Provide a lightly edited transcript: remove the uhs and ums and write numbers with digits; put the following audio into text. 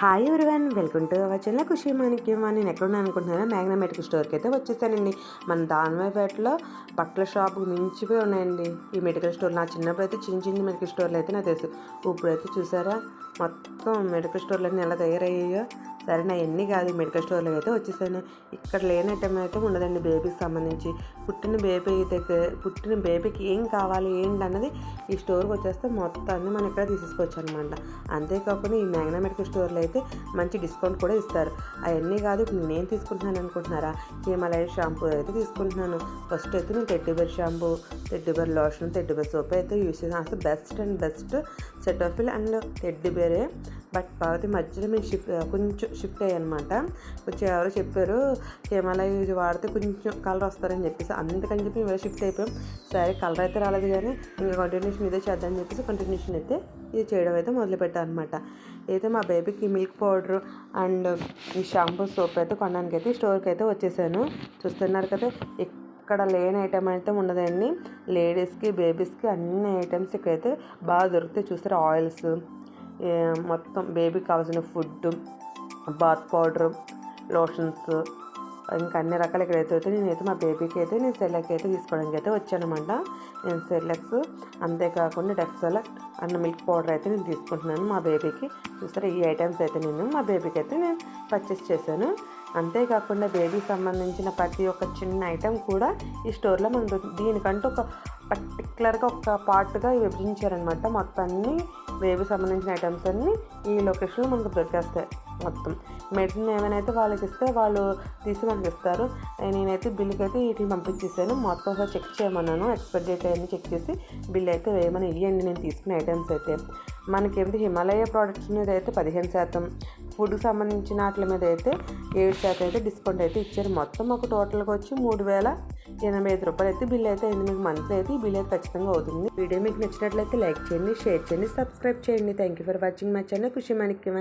Hi everyone, welcome to our channel Khushi Manikyam. నేను ఎక్కడున్నా అనుకుంటున్నాను, మ్యాగ్నా మెడికల్ స్టోర్కి అయితే వచ్చేసానండి. మన దాన్వాయిపేటలో బట్టల షాప్కి మించిపోయి ఉన్నాయండి ఈ మెడికల్ స్టోర్. నా చిన్నప్పుడు అయితే చిన్న చిన్న మెడికల్ స్టోర్లు అయితే నాకు తెలుసు. ఇప్పుడైతే చూసారా మొత్తం మెడికల్ స్టోర్లు అన్నీ ఎలా తయారయ్యాయో. సరే, నా ఎన్ని కాదు మెడికల్ స్టోర్లో అయితే వచ్చేసాను. ఇక్కడ లేని ఐటమ్ అయితే ఉండదండి. బేబీకి సంబంధించి పుట్టిన బేబీకి ఏం కావాలి ఏంటి అన్నది ఈ స్టోర్కి వచ్చేస్తే మొత్తాన్ని మనం ఇక్కడ తీసుకోవచ్చు అనమాట. అంతేకాకుండా ఈ మ్యాగ్నా మెడికల్ స్టోర్లో అయితే మంచి డిస్కౌంట్ కూడా ఇస్తారు. అవన్నీ కాదు, ఇప్పుడు నేనేం తీసుకుంటున్నాను అనుకుంటున్నారా, హిమాలయ షాంపూ అయితే తీసుకుంటున్నాను. ఫస్ట్ అయితే నేను teddy bear shampoo, teddy bear lotion, teddy bear soap అయితే యూస్ చేసాను. అసలు బెస్ట్ సెటాఫిల్ అండ్ టెడ్డీబేరే. బట్ పార్వతి మధ్యలో మేము కొంచెం షిఫ్ట్ అయ్యాయి అనమాట. కొంచెం ఎవరో చెప్పారు హిమాలయ యూజ్ వాడితే కొంచెం కలర్ వస్తారని చెప్పేసి, అందుకని చెప్పి మేము షిఫ్ట్ అయిపోయాం. సరే, కలర్ అయితే రాలేదు కానీ ఇంకా కంటిన్యూషన్ ఇదే చేద్దామని చెప్పేసి కంటిన్యూషన్ అయితే ఇది చేయడం అయితే మొదలుపెట్టాను అనమాట. అయితే మా బేబీకి మిల్క్ పౌడర్ అండ్ ఈ షాంపూ సోప్ అయితే కొనడానికి అయితే స్టోర్కి అయితే వచ్చేసాను. చూస్తున్నారు కదా, ఇక్కడ లేని ఐటమ్ అయితే ఉండదండి. లేడీస్కి బేబీస్కి అన్ని ఐటమ్స్ ఇక్కడైతే బాగా దొరుకుతాయి. చూస్తారు ఆయిల్స్, మొత్తం బేబీకి కావాల్సిన ఫుడ్, బాత్ పౌడర్, లోషన్స్, ఇంకా అన్ని రకాలు ఇక్కడైతే నేనైతే మా బేబీకి అయితే నేను సెర్లాక్ అయితే తీసుకోవడానికి అయితే వచ్చానమాట. నేను సెర్లాక్స్, అంతేకాకుండా డెక్సల్ అండ్ మిల్క్ పౌడర్ అయితే నేను తీసుకుంటున్నాను మా బేబీకి. చూస్తారా, ఈ ఐటమ్స్ అయితే నేను మా బేబీకి అయితే నేను పర్చేస్ చేశాను. అంతేకాకుండా బేబీకి సంబంధించిన ప్రతి ఒక్క చిన్న ఐటెం కూడా ఈ స్టోర్లో మనం దీనికంటూ ఒక పర్టికులర్గా ఒక పార్ట్గా విభజించారనమాట. మొత్తం అన్ని బేబీకి సంబంధించిన ఐటమ్స్ అన్నీ ఈ లొకేషన్లో మనకు దొరికేస్తాయి. మొత్తం మెడిసిన్ ఏమైనా అయితే వాళ్ళకి ఇస్తే వాళ్ళు తీసి మనకి ఇస్తారు. నేనైతే బిల్లుకి అయితే వీటిని పంపించేసాను. మొత్తం ఒకసారి చెక్ చేయమన్నాను, ఎక్స్పైరీ డేట్ అవన్నీ చెక్ చేసి బిల్ అయితే వేయమని ఇవ్వండి. నేను తీసుకునే ఐటమ్స్ అయితే మనకేమిటి హిమాలయ ప్రోడక్ట్స్ మీద అయితే 15%, ఫుడ్కి సంబంధించిన వాటి మీద అయితే 7% అయితే డిస్కౌంట్ అయితే ఇచ్చారు. మొత్తం ఒక టోటల్గా వచ్చి 3085 రూపాయలు అయితే బిల్ అయితే అయింది. మీకు మంత్లీ అయితే ఈ బిల్ అయితే ఖచ్చితంగా అవుతుంది. వీడియో మీకు నచ్చినట్లయితే లైక్ చేయండి, షేర్ చేయండి, సబ్స్క్రైబ్ చేయండి. Thank you for watching my channel Khushi Manikyam.